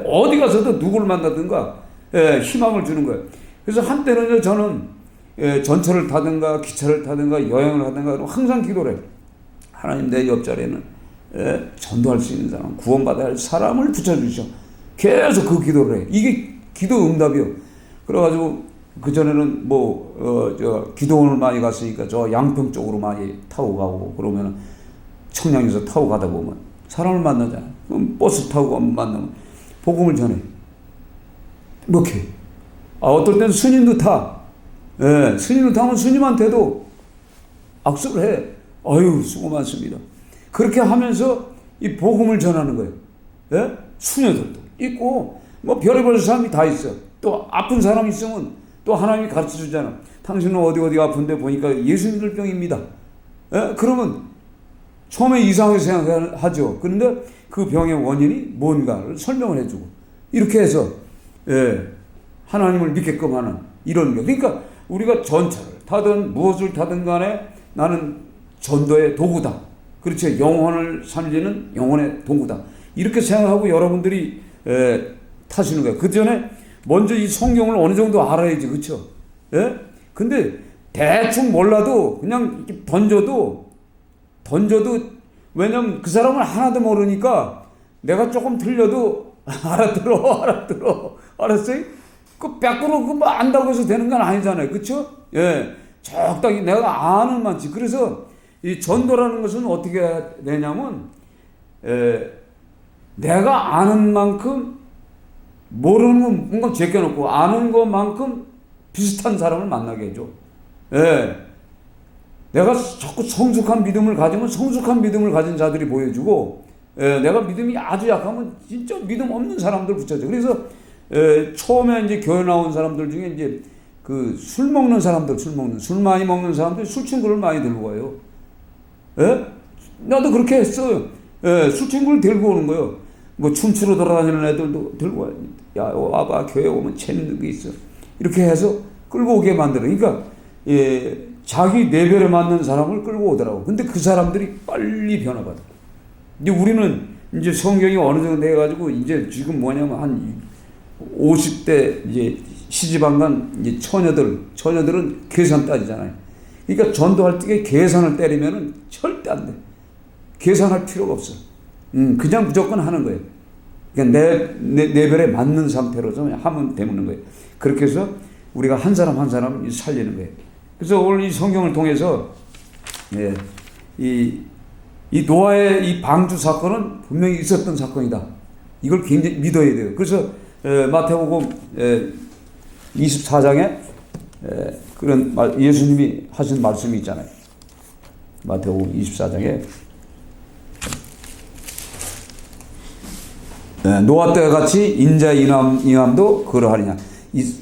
어디 가서도 누구를 만나든가 희망을 주는 거예요. 그래서 한때는요 저는 전철을 타든가 기차를 타든가 여행을 하든가 그러면 항상 기도를 해. 하나님 내 옆자리에는 전도할 수 있는 사람, 구원받아야 할 사람을 붙여주셔. 계속 그 기도를 해. 이게 기도 응답이요. 그래가지고 그전에는 기도원을 많이 갔으니까 저 양평 쪽으로 많이 타고 가고 그러면 청량에서 타고 가다 보면 사람을 만나잖아. 그럼 버스 타고 만나면 복음을 전해. 이렇게. 어떨 땐 스님도 타. 스님도 타면 스님한테도 악수를 해. 아유, 수고 많습니다. 그렇게 하면서 이 복음을 전하는 거예요. 수녀들도 있고, 별의별 사람이 다 있어. 또 아픈 사람 있으면 또 하나님이 가르쳐 주잖아. 당신은 어디 아픈데 보니까 예수 믿을 병입니다. 그러면 처음에 이상하게 생각하죠. 그런데 그 병의 원인이 뭔가를 설명을 해주고, 이렇게 해서, 하나님을 믿게끔 하는 이런 거. 그러니까 우리가 전차를 타든 무엇을 타든 간에 나는 전도의 도구다. 그렇죠. 영혼을 살리는 영혼의 도구다. 이렇게 생각하고 여러분들이 타시는 거예요. 그 전에 먼저 이 성경을 어느 정도 알아야지. 그렇죠. 근데 대충 몰라도 그냥 이렇게 던져도 왜냐면 그 사람은 하나도 모르니까 내가 조금 틀려도 알아들어. 알았어요? 그 100% 안다고 해서 되는 건 아니잖아요. 그렇죠? 적당히 내가 아는 만치. 그래서 이 전도라는 것은 어떻게 되냐면 내가 아는 만큼 모르는 건 뭔가 제껴놓고 아는 것만큼 비슷한 사람을 만나게 해줘. 내가 자꾸 성숙한 믿음을 가지면 성숙한 믿음을 가진 자들이 보여주고, 내가 믿음이 아주 약하면 진짜 믿음 없는 사람들 붙여줘. 그래서 처음에 이제 교회 나온 사람들 중에 이제 그 술 먹는 사람들, 술 많이 먹는 사람들 술 친구를 많이 들고 와요. 나도 그렇게 했어요. 술 친구를 들고 오는 거예요. 춤추러 돌아다니는 애들도 들고 와요. 야, 와봐, 교회 오면 재밌는 게 있어. 이렇게 해서 끌고 오게 만들어. 그러니까 자기 레벨에 맞는 사람을 끌고 오더라고. 근데 그 사람들이 빨리 변화받아. 이제 우리는 이제 성경이 어느 정도 돼가지고 이제 지금 뭐냐면 한 50대 이제 시집안간 이제 처녀들은 계산 따지잖아요. 그러니까 전도할 때 계산을 때리면은 절대 안 돼. 계산할 필요가 없어. 그냥 무조건 하는 거예요. 그러니까 내 레벨에 맞는 상태로 좀 하면 되는 거예요. 그렇게 해서 우리가 한 사람 한 사람 살리는 거예요. 그래서 오늘 이 성경을 통해서 이 노아의 이 방주 사건은 분명히 있었던 사건이다. 이걸 굉장히 믿어야 돼요. 그래서 마태복음 24장에 그런 예수님이 하신 말씀이 있잖아요. 마태복음 24장에 노아 때와 같이 인자의 임함도 그러하리냐.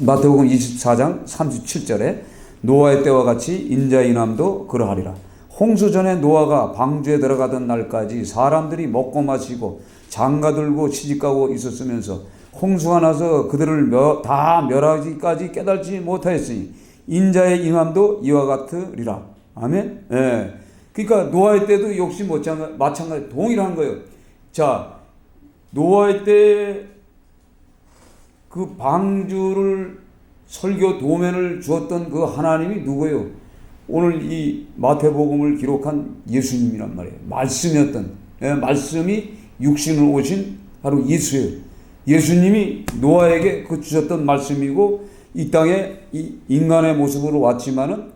마태복음 24장 37절에 노아의 때와 같이 인자의 임함도 그러하리라. 홍수 전에 노아가 방주에 들어가던 날까지 사람들이 먹고 마시고 장가들고 시집가고 있었으면서 홍수가 나서 그들을 다 멸하기까지 깨달지 못하였으니 인자의 임함도 이와 같으리라. 아멘. 그러니까 노아의 때도 역시 마찬가지 동일한 거예요. 자, 노아의 때 그 방주를 설교 도면을 주었던 그 하나님이 누구예요? 오늘 이 마태복음을 기록한 예수님이란 말이에요. 말씀이었던, 말씀이 육신으로 오신 바로 예수예요. 예수님이 노아에게 그 주셨던 말씀이고 이 땅에 이 인간의 모습으로 왔지만은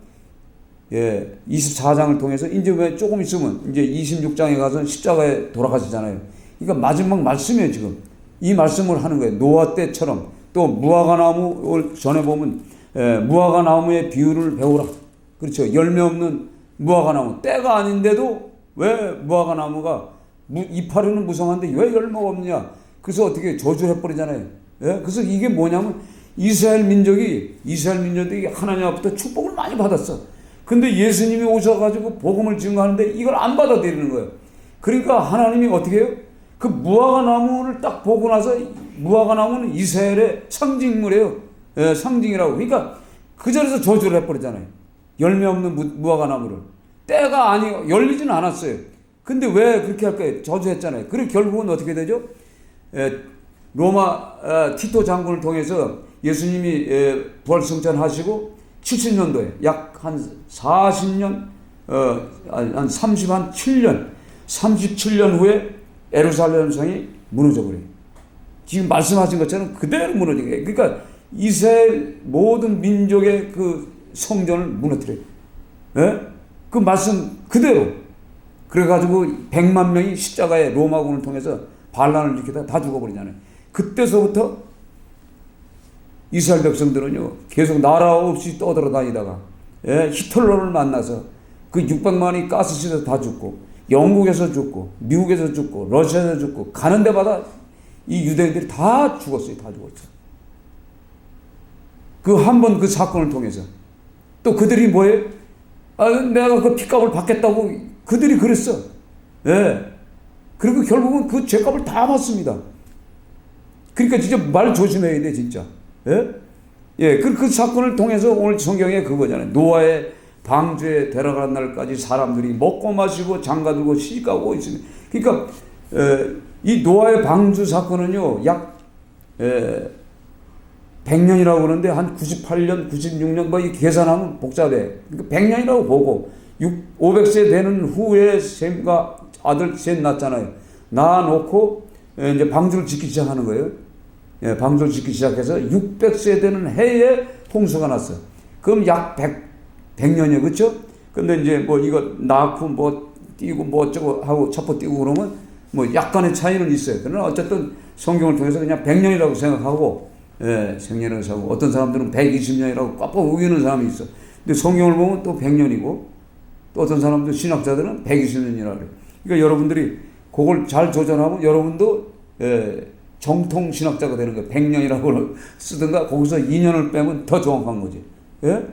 24장을 통해서 이제 왜 조금 있으면 이제 26장에 가서 십자가에 돌아가시잖아요. 그러니까 마지막 말씀이에요. 지금 이 말씀을 하는 거예요. 노아 때처럼. 또 무화과나무 전에 보면 무화과 나무의 비유를 배우라. 그렇죠. 열매 없는 무화과나무. 때가 아닌데도 왜 무화과나무가 이파리는 무성한데 왜 열매가 없느냐. 그래서 어떻게 저주를 해버리잖아요. 그래서 이게 뭐냐면 이스라엘 민족이 하나님 앞부터 축복을 많이 받았어. 근데 예수님이 오셔가지고 복음을 증거하는데 이걸 안 받아들이는 거예요. 그러니까 하나님이 어떻게 해요? 그 무화과 나무를 딱 보고 나서 무화과 나무는 이스라엘의 상징물이에요. 상징이라고. 그러니까 그 자리에서 저주를 해버리잖아요. 열매 없는 무화과 나무를. 때가 아니 열리지는 않았어요. 근데 왜 그렇게 할까요? 저주했잖아요. 그리고 결국은 어떻게 되죠? 로마 티토 장군을 통해서 예수님이 부활승천하시고 70년도에 약 한 40년, 한 37년, 37년 후에 예루살렘 성이 무너져 버려요. 지금 말씀하신 것처럼 그대로 무너진 거예요. 그러니까 이스라엘 모든 민족의 그 성전을 무너뜨려요. 예? 그 말씀 그대로. 그래가지고 100만 명이 십자가에 로마군을 통해서 반란을 일으키다가 다 죽어버리잖아요. 그때서부터 이스라엘 백성들은요, 계속 나라 없이 떠돌아다니다가, 예, 히틀러를 만나서 그 600만이 가스실에서 다 죽고, 영국에서 죽고, 미국에서 죽고, 러시아에서 죽고, 가는 데마다 이 유대인들이 다 죽었어요. 다 죽었어요. 그 한 번 그 사건을 통해서. 또 그들이 뭐예요? 내가 그 핏값을 받겠다고 그들이 그랬어. 예. 그리고 결국은 그 죄값을 다 받습니다. 그러니까 진짜 말 조심해야 돼, 진짜. 예? 예. 그 사건을 통해서 오늘 성경에 그거잖아요. 노아의 방주에 데려가는 날까지 사람들이 먹고 마시고 장가들고 시집가고 있습니다. 그러니까, 이 노아의 방주 사건은요, 약, 100년이라고 그러는데 한 98년, 96년 뭐 이 계산하면 복잡해. 그러니까 100년이라고 보고 500세 되는 후에 셈과 아들 셋 낳잖아요. 낳아놓고 이제 방주를 짓기 시작하는 거예요. 예, 방주를 짓기 시작해서 600세 되는 해에 홍수가 났어요. 그럼 약 100년이에요. 그렇죠? 근데 이제 뭐 이거 낳고 뭐 띄고 뭐 어쩌고 하고 첩보 띄고 그러면 뭐 약간의 차이는 있어요. 그러나 어쨌든 성경을 통해서 그냥 100년이라고 생각하고, 예, 생년을 사고, 어떤 사람들은 120년이라고 꽉꽉 우기는 사람이 있어. 근데 성경을 보면 또 100년이고, 또 어떤 사람들, 신학자들은 120년이라고 그래요. 그러니까 여러분들이 그걸 잘 조절하면 여러분도, 정통 신학자가 되는 거예요. 100년이라고 쓰든가, 거기서 2년을 빼면 더 정확한 거지. 예?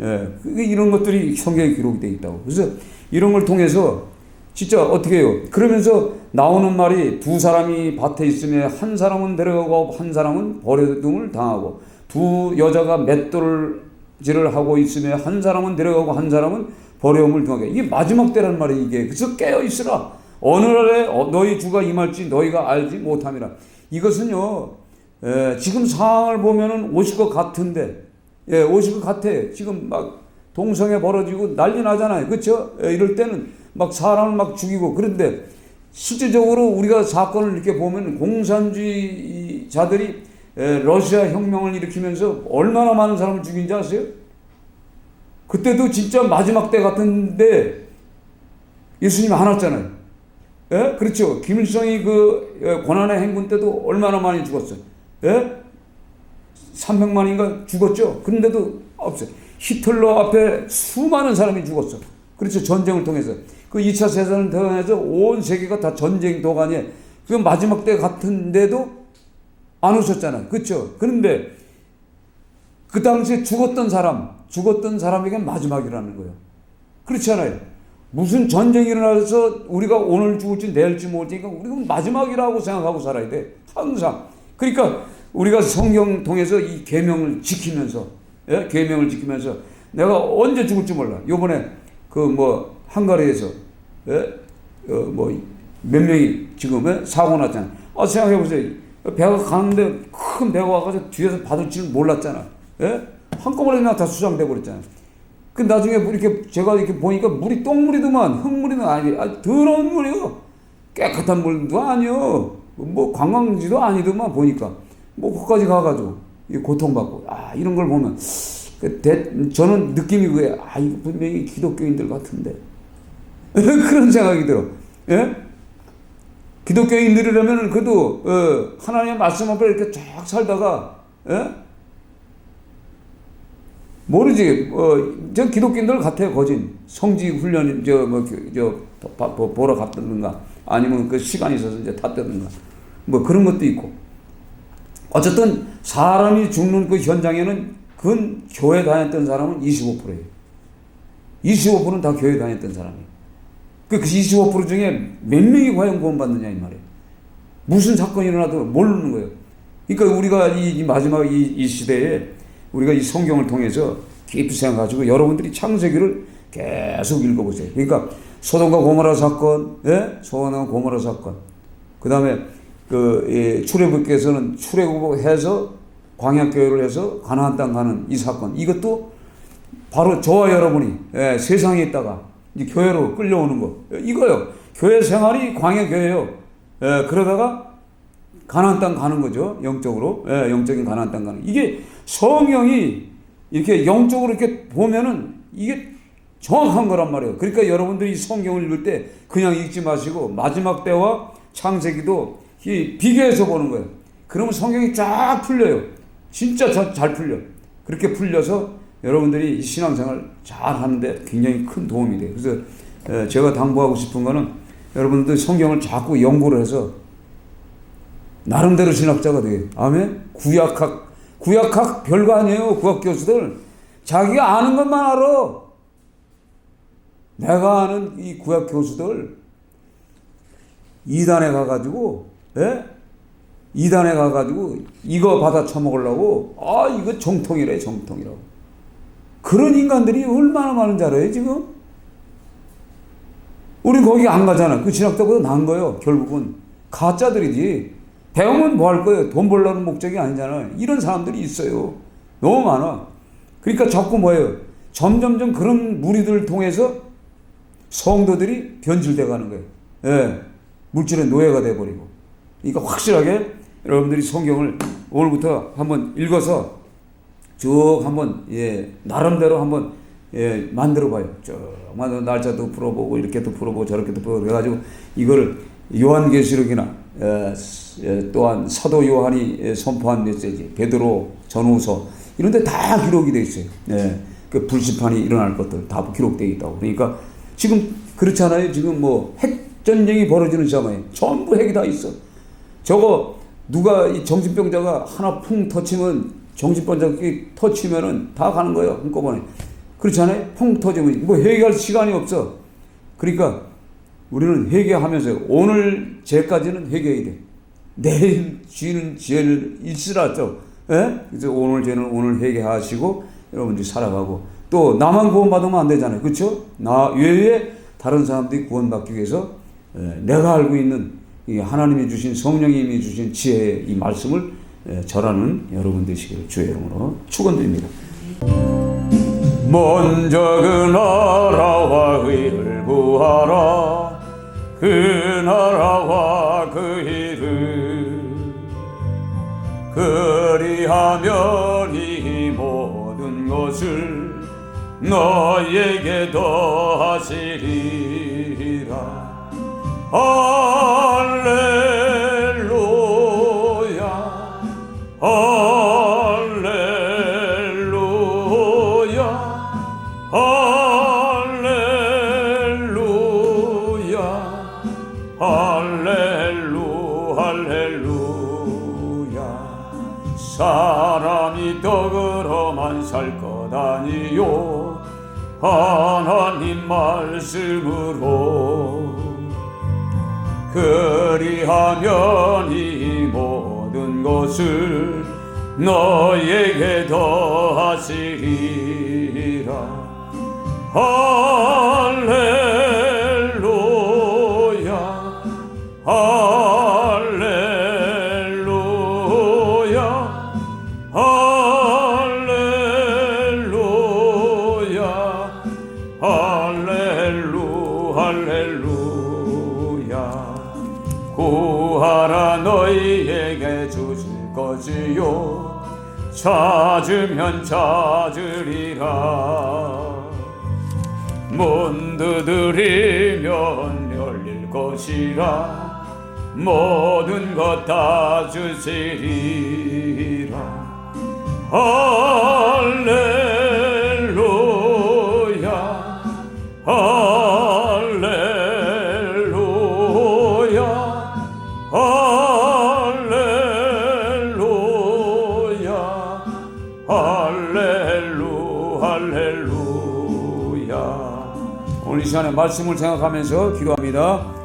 예. 이런 것들이 성경에 기록이 되어 있다고. 그래서 이런 걸 통해서 진짜 어떻게 해요? 그러면서 나오는 말이 두 사람이 밭에 있으면 한 사람은 데려가고 한 사람은 버려둠을 당하고, 두 여자가 맷돌질을 하고 있으면 한 사람은 데려가고 한 사람은 버려움을 당하게. 이게 마지막 때란 말이에요. 이게. 그래서 깨어 있으라. 어느 날에 너희 주가 임할지 너희가 알지 못함이라. 이것은요, 지금 상황을 보면은 오실 것 같은데, 예, 오실 것 같아. 지금 막 동성애 벌어지고 난리 나잖아요. 그렇죠? 이럴 때는 막 사람을 막 죽이고. 그런데 실제적으로 우리가 사건을 이렇게 보면 공산주의자들이 러시아 혁명을 일으키면서 얼마나 많은 사람을 죽인지 아세요? 그때도 진짜 마지막 때 같은데 예수님이 안 왔잖아요. 예? 그렇죠. 김일성이 그 고난의 행군 때도 얼마나 많이 죽었어요. 예? 300만인가 죽었죠. 그런데도 없어요. 히틀러 앞에 수많은 사람이 죽었어. 그렇죠. 전쟁을 통해서. 그 2차 세계대전을 통해서 온 세계가 다 전쟁 도가니에, 그 마지막 때 같은데도 안 오셨잖아요. 그렇죠. 그런데 그 당시에 죽었던 사람에게 마지막이라는 거예요. 그렇지 않아요? 무슨 전쟁이 일어나서 우리가 오늘 죽을지 내일지 모르니까 우리가 마지막이라고 생각하고 살아야 돼. 항상. 그러니까 우리가 성경 통해서 이 계명을 지키면서, 예? 계명을 지키면서 내가 언제 죽을지 몰라. 요번에 그 뭐 한가리에서, 예? 뭐 몇 명이 지금 사고 났잖아. 생각해 보세요. 배가 가는데 큰 배가 와가지고 뒤에서 받을 줄 몰랐잖아. 예? 한꺼번에 그냥 다 수상돼 버렸잖아. 그 나중에 이렇게 제가 이렇게 보니까 물이 똥물이더만, 흙물이는 아니, 더러운 물이요. 깨끗한 물도 아니요. 뭐 관광지도 아니더만 보니까. 뭐 거기까지 가가지고 고통받고, 이런 걸 보면 저는 느낌이 그게, 이거 분명히 기독교인들 같은데 그런 생각이 들어. 예? 기독교인들이라면 그래도 하나님의 말씀 앞에 이렇게 쫙 살다가, 예? 모르지. 저 기독교인들 같아요. 거진 성지 훈련 보러 갔던가, 아니면 그 시간이 있어서 이제 탔다든가, 뭐 그런 것도 있고. 어쨌든 사람이 죽는 그 현장에는 그건 교회 다녔던 사람은 25%예요. 25%는 다 교회 다녔던 사람이에요. 그 25% 중에 몇 명이 과연 구원받느냐 이 말이에요. 무슨 사건이 일어나도 모르는 거예요. 그러니까 우리가 이 마지막 이 시대에 우리가 이 성경을 통해서 깊이 생각하시고 여러분들이 창세기를 계속 읽어보세요. 그러니까 소돔과 고모라 사건, 예? 소돔과 고모라 사건. 그 다음에 출애굽께서는 출애굽해서 광야교회를 해서 가나안 땅 가는 이 사건. 이것도 바로 저와 여러분이 세상에 있다가 이제 교회로 끌려오는 거 이거요. 교회 생활이 광야 교회예요. 그러다가 가나안 땅 가는 거죠. 영적으로 영적인 가나안 땅 가는. 이게 성경이 이렇게 영적으로 이렇게 보면은 이게 정확한 거란 말이에요. 그러니까 여러분들이 성경을 읽을 때 그냥 읽지 마시고 마지막 때와 창세기도 비교해서 보는 거예요. 그러면 성경이 쫙 풀려요. 진짜 잘 풀려. 그렇게 풀려서 여러분들이 이 신앙생활 잘 하는데 굉장히 큰 도움이 돼요. 그래서 제가 당부하고 싶은 거는 여러분들 성경을 자꾸 연구를 해서 나름대로 신학자가 돼요. 아멘. 구약학 별거 아니에요. 구약 교수들 자기가 아는 것만 알아. 내가 아는 이 구약 교수들 이단에 가가지고 이단에 가가지고 이거 받아 처먹으려고 이거 정통이래 정통이라고. 그런 인간들이 얼마나 많은지 알아요 지금? 우리 거기 안 가잖아. 그 신학자보다 나은 거예요. 결국은 가짜들이지. 배우면 뭐 할 거예요? 돈 벌려는 목적이 아니잖아요. 이런 사람들이 있어요. 너무 많아. 그러니까 자꾸 뭐예요? 점점점 그런 무리들을 통해서 성도들이 변질돼 가는 거예요. 물질의 노예가 돼버리고. 그러니까 확실하게 여러분들이 성경을 오늘부터 한번 읽어서 쭉 한번 나름대로 한번 만들어봐요. 쭉 날짜도 풀어보고 이렇게도 풀어보고 저렇게도 풀어보고 해가지고 이거를 요한계시록이나 또한 사도 요한이 선포한 메시지, 베드로 전후서 이런 데 다 기록이 되어 있어요. 그 불심판이 일어날 것들 다 기록되어 있다고. 그러니까 지금 그렇잖아요. 지금 뭐 핵전쟁이 벌어지는 시간에 전부 핵이 다 있어. 저거 누가 이 정신병자가 하나 풍 터치면 정신병자끼리 터치면은 다 가는 거예요. 한꺼번에. 그렇잖아요. 펑 터지면 뭐 회개할 시간이 없어. 그러니까 우리는 회개하면서 오늘 죄까지는 회개해야 돼. 내일 죄는 죄를 잊으라죠. 그래서 오늘 죄는 오늘 회개하시고 여러분들이 살아가고 또 나만 구원받으면 안 되잖아요. 그렇죠? 나 외에 다른 사람들이 구원받기 위해서 내가 알고 있는 이 하나님이 주신 성령님이 주신 지혜의 이 말씀을 절하는 여러분 되시기를 주의 이름으로 축원드립니다. 먼저 그 나라와 의를 구하라. 그 나라와 그 일을 그리하면 이 모든 것을 너에게 더하시리라. 할렐루야 할렐루야 할렐루야 할렐루야. 사람이 떡으로만 살 것 아니요 하나님 말씀으로 그리하면 이 모든 것을 너에게 더하시리라. 할렐루야 할렐루야 할렐루야 할렐루야. 구하라 너희에게 주실 것이요 찾으면 찾으리라. 문 두드리면 열릴 것이라. 모든 것 다 주시리라. 할렐루야 할렐루야 할렐루야 할렐루야. 오늘 이 시간에 말씀을 생각하면서 기도합니다.